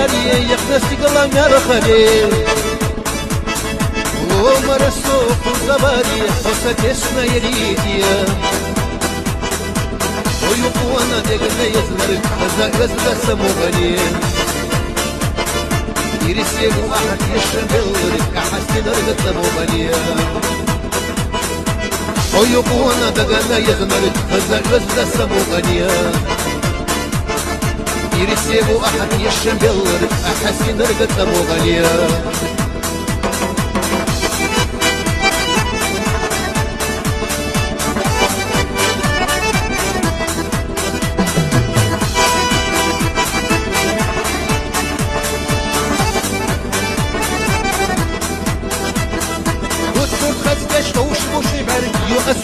زباري يخنسي قلم يا رخلي ومرسوق زباري حسك اسنا يريديا ويقوانا دقنا يزلك خزاق غزل سمو غني يرسيب واحد يشبه لك أحسن رقت سمو غني ويقوانا دقنا يزلك خزاق غزل سمو غني يرسيب واحد يشبه لك أحسن رقت سمو غني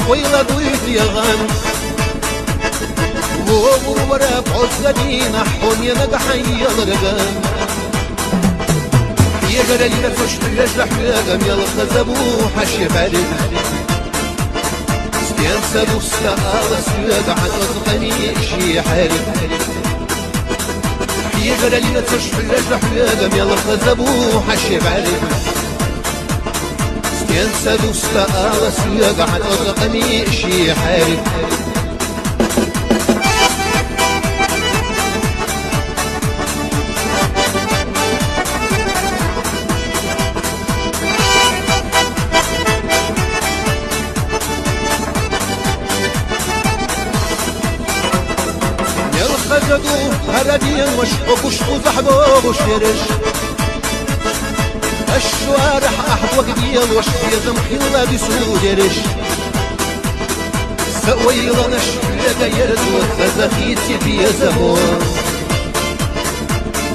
ويلا ضيف يغن وورا بعزلي نحون ينقح يلرقن يقرا لنا فشت الرجح يغم يلخزبو حشي بارد ستينسى دوستا أغسل عن أصغني شي حارب يقرا لنا فشت الرجح يغم يلخزبو حشي بارد ينسى دوستا أغسل عن أصغني شي حارب يلخزدو هرديا وشقو زحبو وشيرش الشوارح أحد وقديل وشفي زمحيلا بسودرش سويلا نشفلق يردو فزخيتي في زمون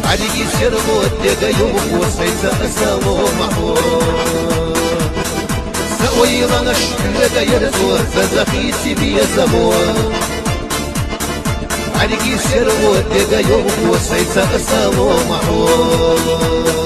عليكي سيرغو الدقا يوم وسيسا أسالو محور سويلا نشفلق يردو فزخيتي في زمون عليكي سيرغو الدقا يوم وسيسا أسالو محور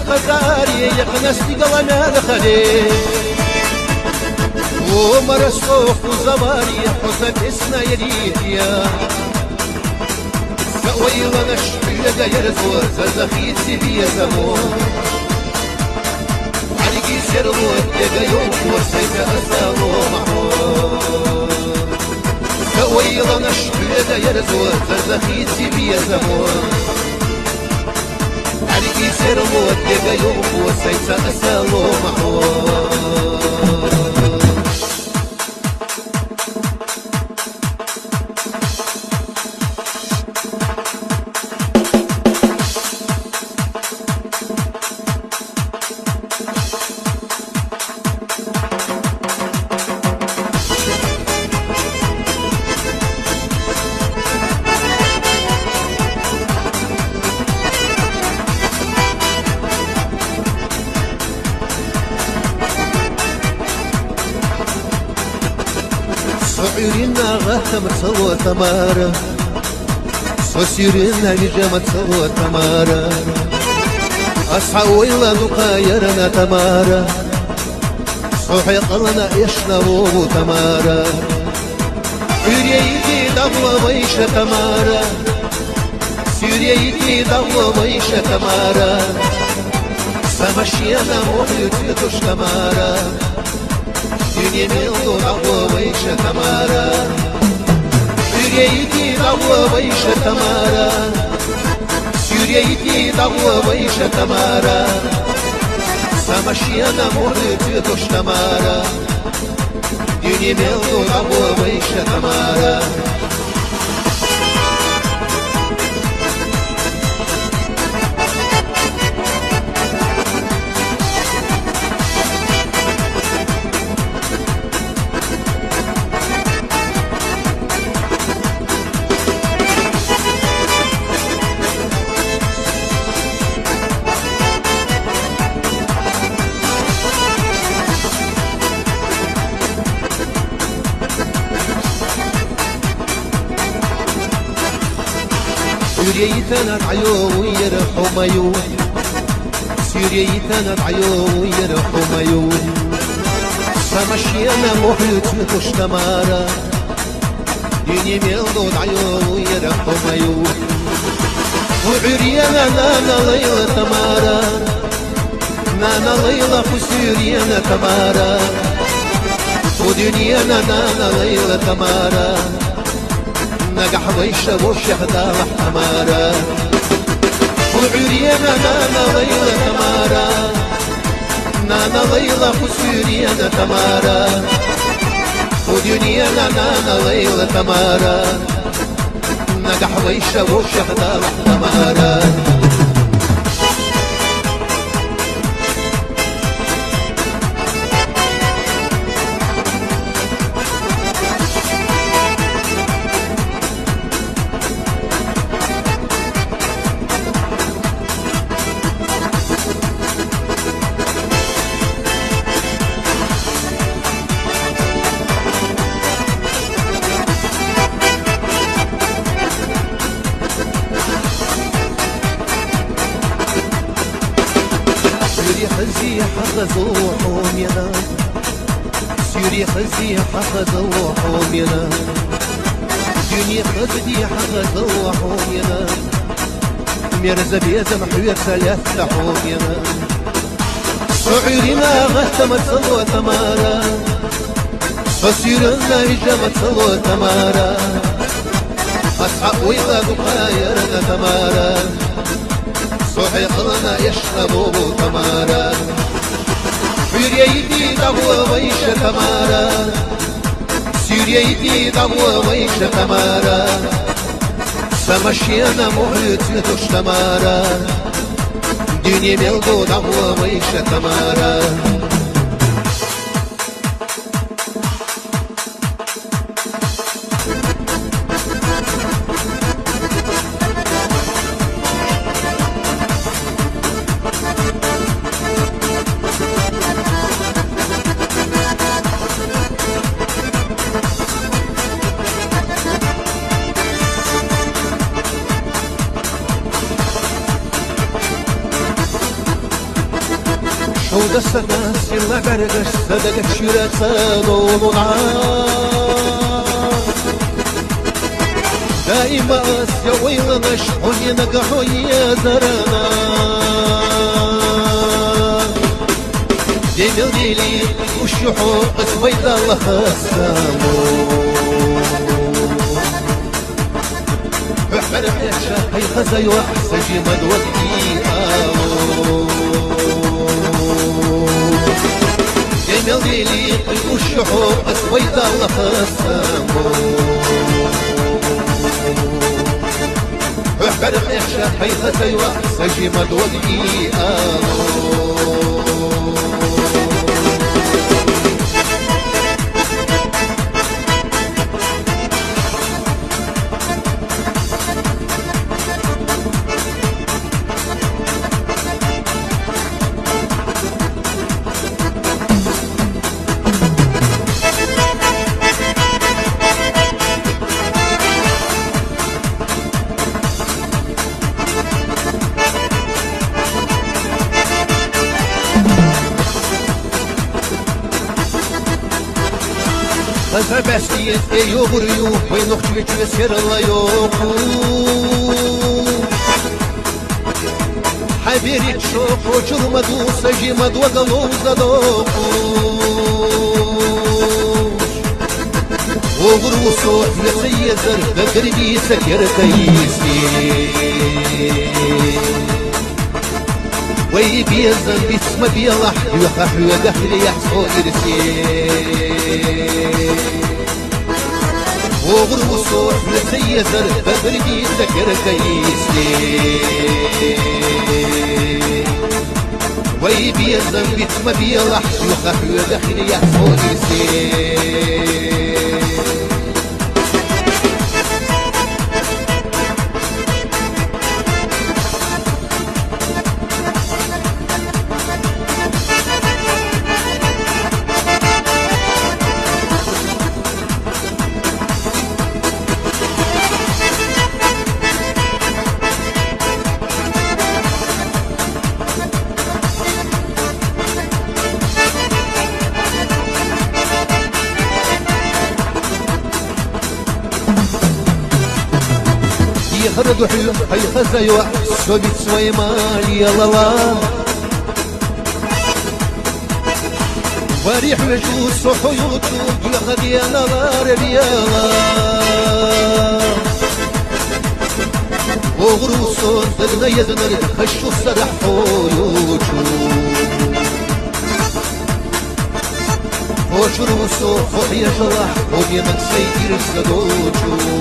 خزاري يخنسي قلم الخلي ومرسوخ زباري حسك اسنا يريديا سويلا نشفلق يرزو زخيتي بي زمون عليكي سرو الدقا يوم وسيك أسالو محور سويلا نشفلق يرزو زخيتي بي زمون عليكي سرمو الدقا يوم وسيسا أسالو محور صعيرنا غهمت سوى تمارا صسيرنا نجمت سوى تمارا أصحويلا نقايرنا تمارا صحي قلنا يشنبو تمارا سوريتي دغوة ويشة تمارا سوريتي دغوة ويشة تمارا سمشينا مولتي تش تمارا يميلو دغوة ويشة تمارا سوريتي دغوة ويشة تمارا سوريتي دغوة ويشة تمارا سمشينا مولتي تش تمارا يميلو دغوة ويشة تمارا سوريتنا عيون يرحم عيون سوريتنا عيون يرحم عيون سمشينا محيط مشتمارا ديني ميلدود عيون يرحم عيون وعريانا نانا ليلة تمارا نانا ليلة خسوريانا تمارا ودنيانا نانا ليلة تمارا نقح ويشة وشهدا تمارا وعريانا نانا ليلة تمارا نانا ليلة خسوريانا تمارا ودنيانا نانا ليلة تمارا نقح ويشة وشهدا تمارا خزي حخزوحهم ينا سوري خزي حخزوحهم ينا دنيا خزي حخزوحهم ينا ميرزا بيزا محوير سلافتحهم ينا سعيرنا غهتمت صلوة تمارا فسيرنا هجمت صلوة تمارا أصحاب ويضا قايرنا تمارا صحيقنا يشربوا تمارا سوريتي دعوة ويش تمارا سوريتي دعوة ويش تمارا سمشينا محيط لتوش تمارا دنيا ميلدو دعوة ويش تمارا شود السناس يلا برقش صدق الشيرات صادون دائما اسيا ويلنش حني نقحو يا زرنا ديمل ديلي وشحو اسويد الله خسامو احرق يا شاقي خزي وحسجي مدوكي جميل ديلي وشحو اسويد الله خسامو احرق يا شاقي خزي وحسجي مدوكي Azabestiye yoğuruyu ve nokçu serla yoku Haberi çok uçurmadı sajimadu galuza doku Oğru soğuk ve seyyezir ve gribi seker kayisi ويبيزن باسم بيلح يخح وقهر يحصو إرسي وغرو صوح لسيزر بدردي سكر كيسي ويبيزن باسم بيلح يخح وقهر يحصو إرسي رد حلو هي خزيوة سوبي سوي مالي لالا وريح وجوس وحيوتو يغد يا لالا ربيالا وغروسو تغنى يزنر خشو سرح حيوتو وشروسو فحي جرح وبيمن سيدير السدوتو